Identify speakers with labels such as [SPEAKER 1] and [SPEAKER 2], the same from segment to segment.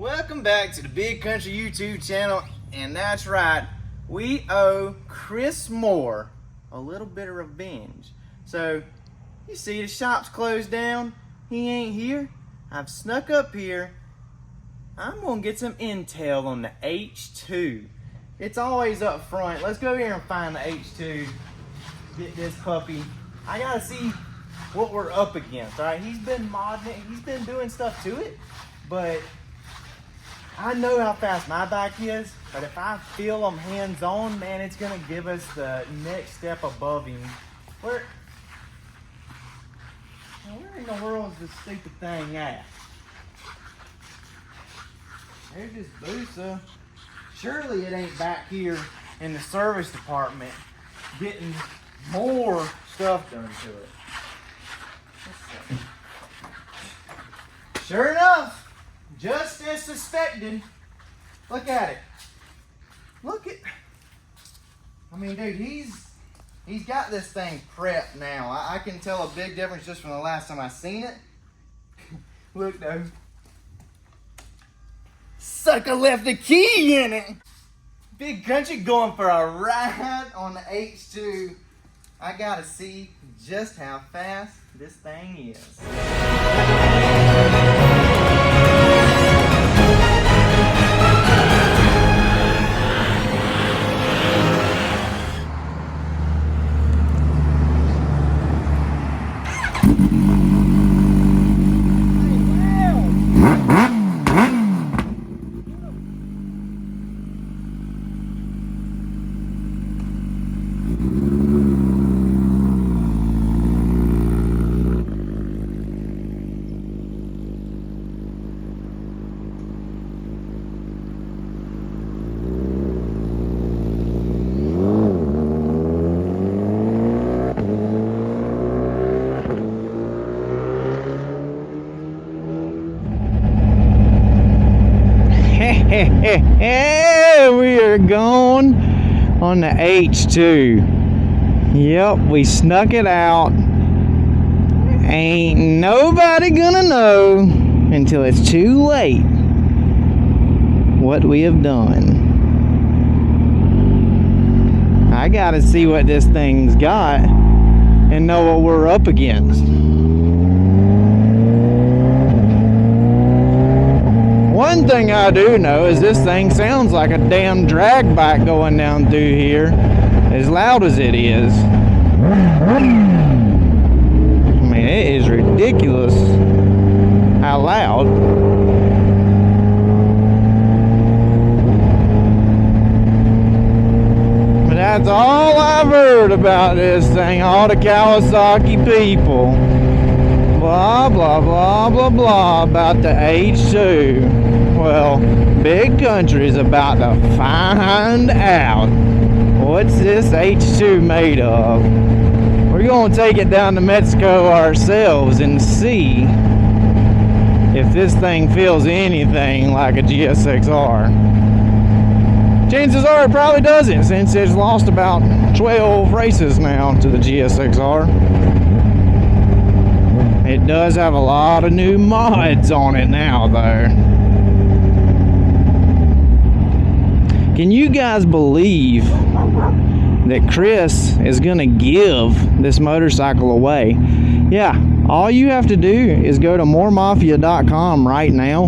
[SPEAKER 1] Welcome back to the Big Country YouTube channel, and that's right, we owe Chris Moore a little bit of revenge. So, you see the shop's closed down, he ain't here, I've snuck up here, I'm gonna get some intel on the H2. It's always up front. Let's go here and find the H2, get this puppy. I gotta see what we're up against, all right? He's been modding it, he's been doing stuff to it, but I know how fast my bike is, but if I feel I'm hands-on, man, it's gonna give us the next step above him. Where in the world is this stupid thing at? There's this Busa. Surely it ain't back here in the service department getting more stuff done to it. Sure enough, just as suspected. Look at it. Look at, I mean, dude, he's got this thing prepped now. I can tell a big difference just from the last time I seen it. Look though. Sucker left the key in it. Big Country going for a ride on the H2. I gotta see just how fast this thing is. We are going on the H2. Yep, we snuck it out. Ain't nobody gonna know until it's too late what we have done. I gotta see what this thing's got and know what we're up against. One thing I do know is this thing sounds like a damn drag bike going down through here, as loud as it is. I mean, it is ridiculous how loud. But that's all I've heard about this thing, all the Kawasaki people. Blah, blah, blah, blah, blah about the H2. Well, Big Country's about to find out what's this H2 made of. We're going to take it down to Mexico ourselves and see if this thing feels anything like a Gsxr. Chances are it probably doesn't, since it's lost about 12 races now to the Gsxr. It does have a lot of new mods on it now, though. Can you guys believe that Chris is gonna give this motorcycle away? Yeah, all you have to do is go to moremafia.com right now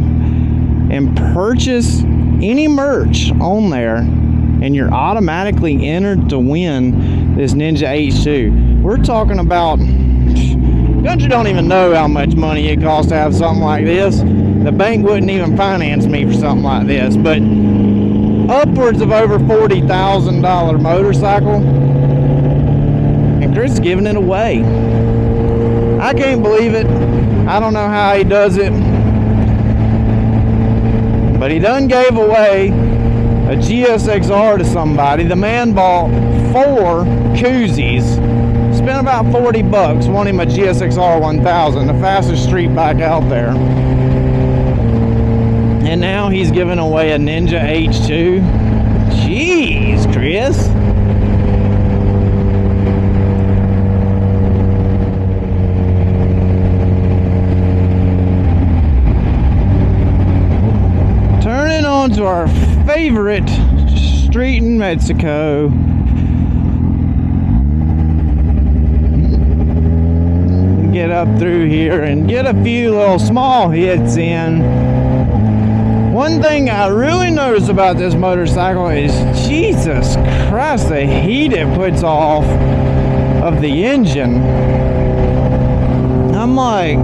[SPEAKER 1] and purchase any merch on there, and you're automatically entered to win this Ninja H2. We're talking about, Country don't even know how much money it costs to have something like this. The bank wouldn't even finance me for something like this, but upwards of over $40,000 motorcycle, and Chris is giving it away. I can't believe it. I don't know how he does it, but he done gave away a Gsxr to somebody. The man bought 4 koozies, spent about 40 bucks, won him a Gsxr 1000, the fastest street bike out there. And now he's giving away a Ninja H2. Jeez, Chris. down to our favorite street in Mexico. Get up through here and get a few little small hits in. One thing I really notice about this motorcycle is, Jesus Christ, the heat it puts off of the engine. I'm like,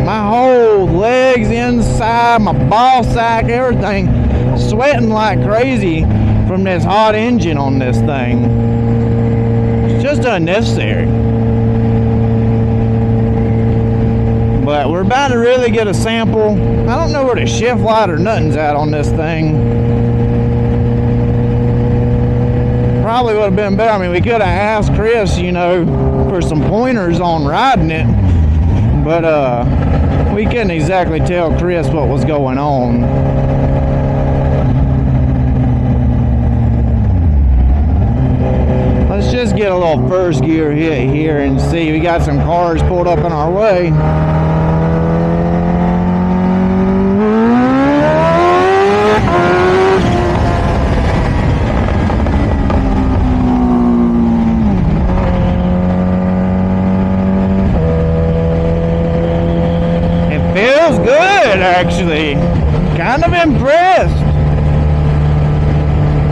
[SPEAKER 1] my whole legs inside, my ball sack, everything sweating like crazy from this hot engine on this thing. It's just unnecessary. But we're about to really get a sample. I don't know where the shift light or nothing's at on this thing. Probably would have been better. I mean, we could have asked Chris, you know, for some pointers on riding it. But we couldn't exactly tell Chris what was going on. Let's just get a little first gear hit here and see. We got some cars pulled up in our way. Actually, kind of impressed.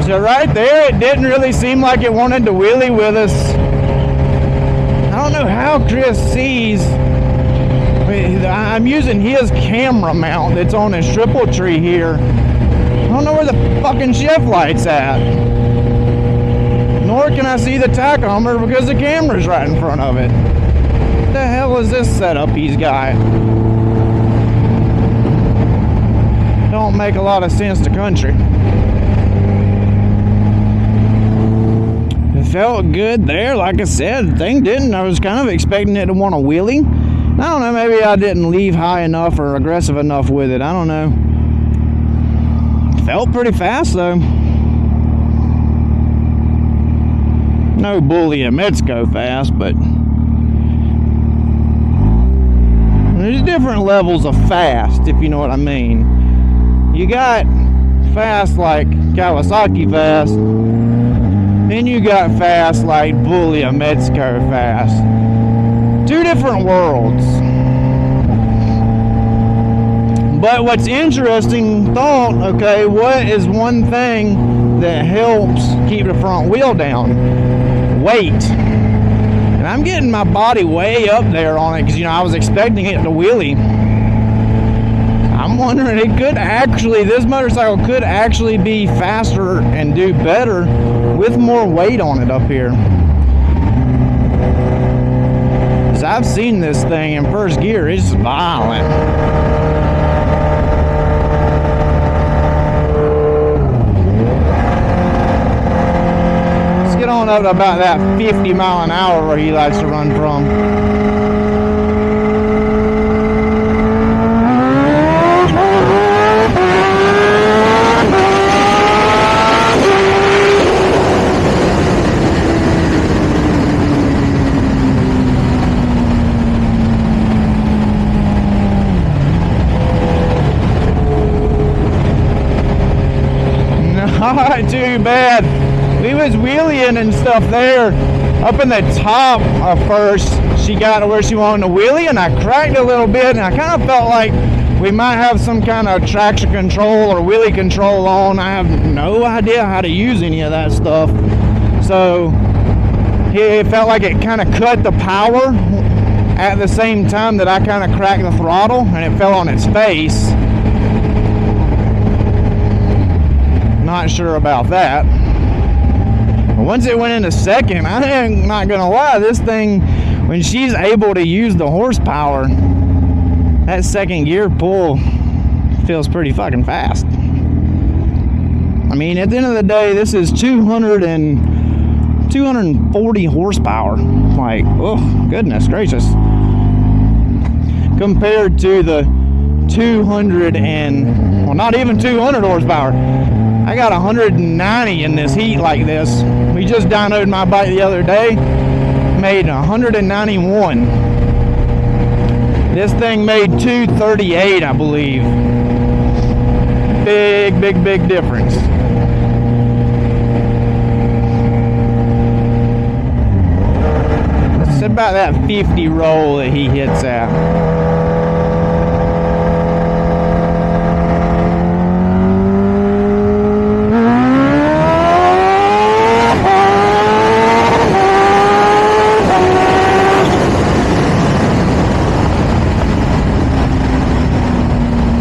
[SPEAKER 1] So right there, it didn't really seem like it wanted to wheelie with us. I don't know how Chris sees. I'm using his camera mount that's on his triple tree here. I don't know where the fucking shift light's at. Nor can I see the tachometer because the camera's right in front of it. What the hell is this setup he's got? Don't make a lot of sense to Country. It felt good there, like I said. The thing didn't. I was kind of expecting it to want to wheelie. I don't know, maybe I didn't leave high enough or aggressive enough with it. I don't know. Felt pretty fast though. No bully at Mexico fast, but there's different levels of fast, if you know what I mean. You got fast like Kawasaki fast, then you got fast like Bully of Mexico fast. Two different worlds. But what's interesting thought, okay, what is one thing that helps keep the front wheel down? Weight. And I'm getting my body way up there on it because, you know, I was expecting it to wheelie. I'm wondering, it could actually, this motorcycle could actually be faster and do better with more weight on it up here. Because I've seen this thing in first gear, it's violent. Let's get on up to about that 50 mile an hour where he likes to run from. Not too bad. We was wheeling and stuff there up in the top first. She got to where she wanted to wheelie and I cracked a little bit and I kind of felt like we might have some kind of traction control or wheelie control on. I have no idea how to use any of that stuff. So it felt like it kind of cut the power at the same time that I kind of cracked the throttle and it fell on its face. Not sure about that. But once it went into second, I'm not gonna lie, this thing, when she's able to use the horsepower, that second gear pull feels pretty fucking fast. I mean, at the end of the day, this is 240 horsepower. Like, oh goodness gracious, compared to the 200 and, well, not even 200 horsepower. I got 190 in this heat like this. We just dynoed my bike the other day, made 191. This thing made 238, I believe. big, big, big difference. It's about that 50 roll that he hits at.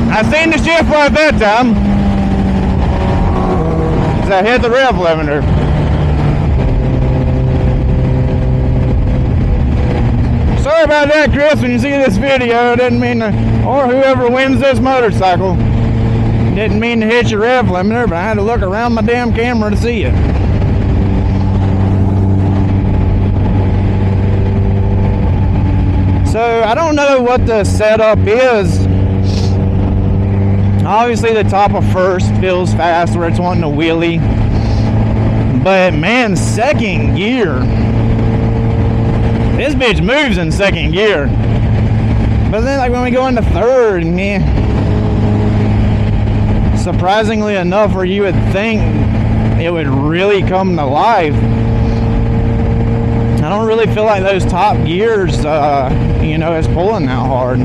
[SPEAKER 1] I seen the shift right that time, as I hit the rev limiter. Sorry about that, Chris, when you see this video, didn't mean to, or whoever wins this motorcycle, didn't mean to hit your rev limiter, but I had to look around my damn camera to see it. So, I don't know what the setup is. Obviously the top of first feels fast where it's wanting to wheelie, but man, second gear, this bitch moves in second gear. But then like when we go into third, man, surprisingly enough, where you would think it would really come to life, I don't really feel like those top gears you know, is pulling that hard.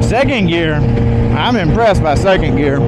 [SPEAKER 1] Second gear, I'm impressed by second gear.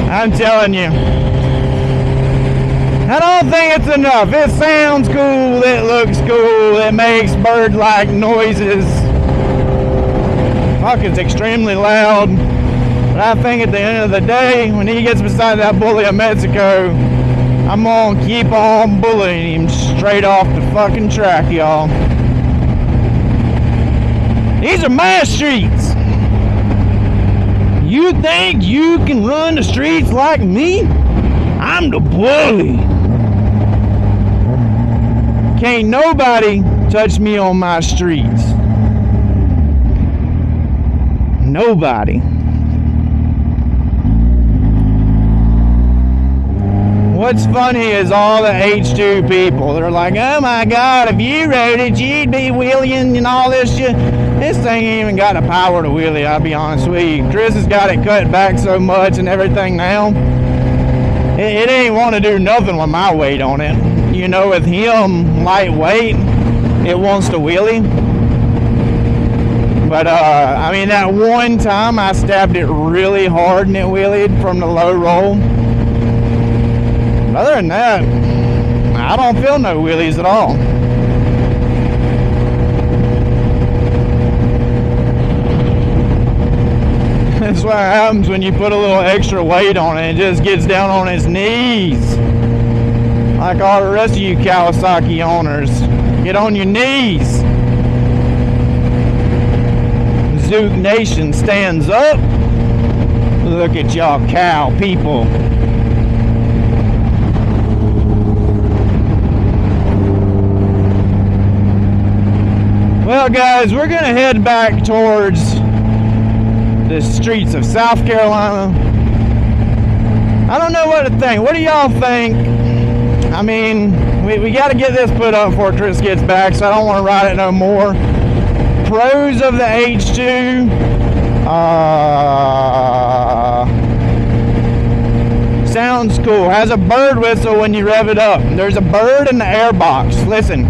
[SPEAKER 1] I'm telling you, I don't think it's enough. It sounds cool, it looks cool, it makes bird-like noises. Fuck, it's extremely loud. But I think at the end of the day, when he gets beside that bully of Mexico, I'm gonna keep on bullying him straight off the fucking track, y'all. These are my streets. You think you can run the streets like me? I'm the bully. Can't nobody touch me on my streets. Nobody. What's funny is all the H2 people. They're like, oh my God, if you rode it, you'd be wheeling and all this shit. This thing ain't even got the power to wheelie, I'll be honest with you. Chris has got it cut back so much and everything now. It ain't want to do nothing with my weight on it. You know, with him, lightweight, it wants to wheelie. But, I mean, that one time I stabbed it really hard and it wheelied from the low roll. Other than that, I don't feel no wheelies at all. That's what happens when you put a little extra weight on it. It just gets down on its knees. Like all the rest of you Kawasaki owners. Get on your knees. Zook Nation stands up. Look at y'all cow people. Well guys, we're gonna head back towards the streets of South Carolina. I don't know what to think. What do y'all think? I mean, we got to get this put up before Chris gets back, so I don't want to ride it no more. Pros of the H2. Sounds cool. Has a bird whistle when you rev it up. There's a bird in the air box. Listen.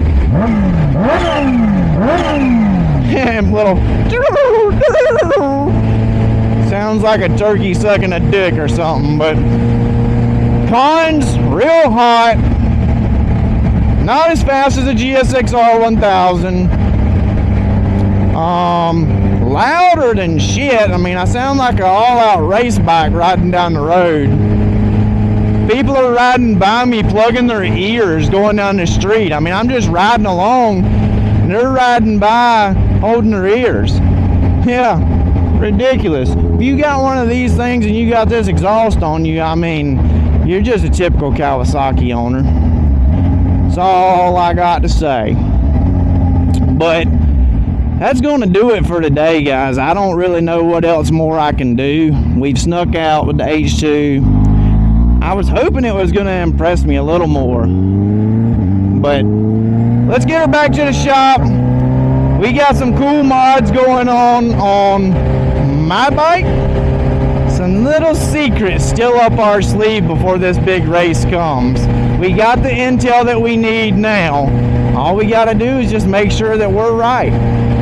[SPEAKER 1] Little sounds like a turkey sucking a dick or something. But cons, real hot, not as fast as a Gsxr 1000, louder than shit. I mean, I sound like an all-out race bike riding down the road. People are riding by me, plugging their ears, going down the street. I mean, I'm just riding along, and they're riding by, holding their ears. Yeah, ridiculous. If you got one of these things and you got this exhaust on you, I mean, you're just a typical Kawasaki owner. That's all I got to say. But that's going to do it for today, guys. I don't really know what else more I can do. We've snuck out with the H2. I was hoping it was going to impress me a little more. But let's get her back to the shop. We got some cool mods going on my bike. Some little secrets still up our sleeve before this big race comes. We got the intel that we need now. All we got to do is just make sure that we're right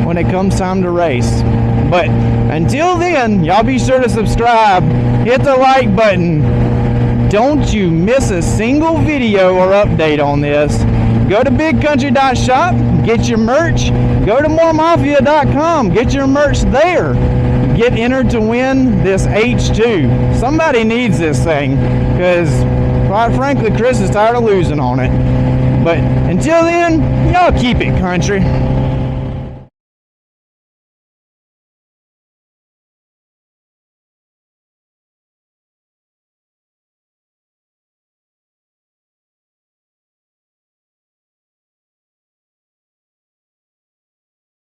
[SPEAKER 1] when it comes time to race. But until then, y'all be sure to subscribe, hit the like button. Don't you miss a single video or update on this. Go to bigcountry.shop, get your merch. Go to moremafia.com, get your merch there. Get entered to win this H2. Somebody needs this thing, because quite frankly, Chris is tired of losing on it. But until then, y'all keep it country.